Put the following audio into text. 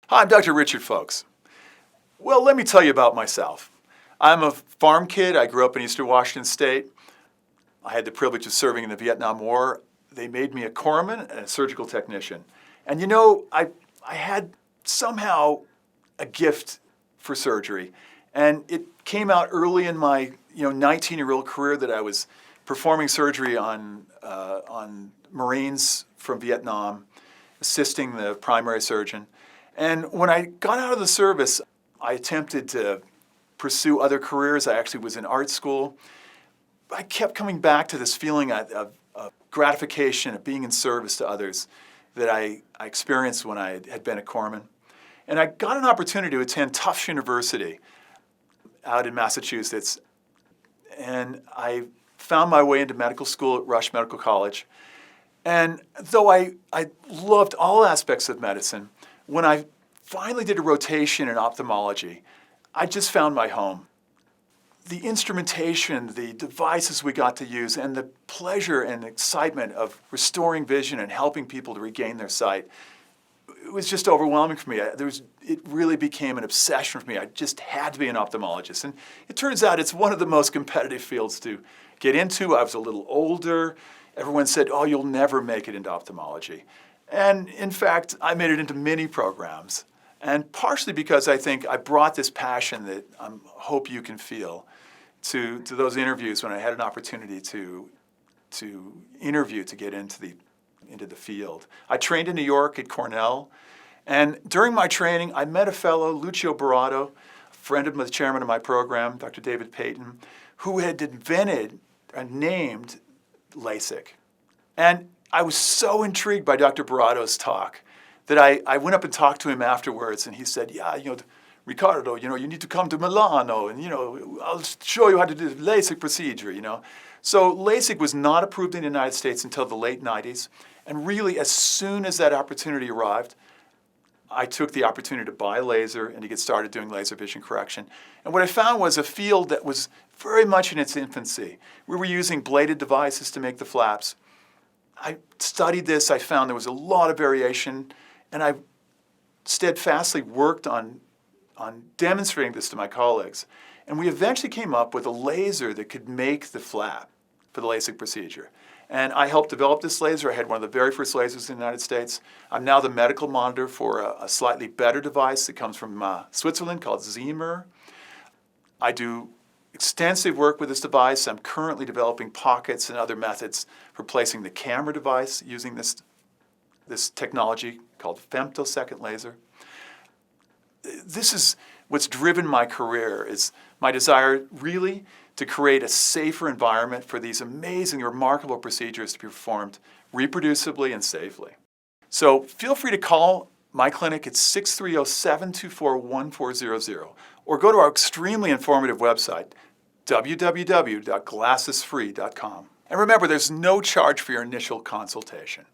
Hi, I'm Dr. Richard Foulkes. Well, let me tell you about myself. I'm a farm kid. I grew up in Eastern Washington State. I had the privilege of serving in the Vietnam War. They made me a corpsman and a surgical technician. And I had somehow a gift for surgery. And it came out early in my 19-year-old career that I was performing surgery on Marines from Vietnam, assisting the primary surgeon. And when I got out of the service, I attempted to pursue other careers. I actually was in art school. I kept coming back to this feeling of gratification, of being in service to others that I experienced when I had been a corpsman. And I got an opportunity to attend Tufts University out in Massachusetts. And I found my way into medical school at Rush Medical College. And though I loved all aspects of medicine, when I finally did a rotation in ophthalmology, I just found my home. The instrumentation, the devices we got to use, and the pleasure and excitement of restoring vision and helping people to regain their sight, it was just overwhelming for me. It really became an obsession for me. I just had to be an ophthalmologist. And it turns out it's one of the most competitive fields to get into. I was a little older. Everyone said, "Oh, you'll never make it into ophthalmology." And in fact, I made it into many programs. And partially because I think I brought this passion that I hope you can feel to those interviews when I had an opportunity to interview to get into the field. I trained in New York at Cornell, and during my training, I met a fellow, Lucio Barato, a friend of the chairman of my program, Dr. David Payton, who had invented and named LASIK. And I was so intrigued by Dr. Barato's talk that I went up and talked to him afterwards, and he said, "Yeah, Ricardo, you need to come to Milano, and I'll show you how to do the LASIK procedure." So LASIK was not approved in the United States until the late 90s, and really as soon as that opportunity arrived, I took the opportunity to buy a laser and to get started doing laser vision correction. And what I found was a field that was very much in its infancy. We were using bladed devices to make the flaps. I studied this. I found there was a lot of variation, and I steadfastly worked on demonstrating this to my colleagues. And we eventually came up with a laser that could make the flap for the LASIK procedure. And I helped develop this laser. I had one of the very first lasers in the United States. I'm now the medical monitor for a slightly better device that comes from Switzerland called Zemer. I do extensive work with this device. I'm currently developing pockets and other methods for placing the camera device using this technology called femtosecond laser. This is what's driven my career, is my desire really to create a safer environment for these amazing, remarkable procedures to be performed reproducibly and safely. So feel free to call my clinic at 630-724-1400 or go to our extremely informative website, www.glassesfree.com. And remember, there's no charge for your initial consultation.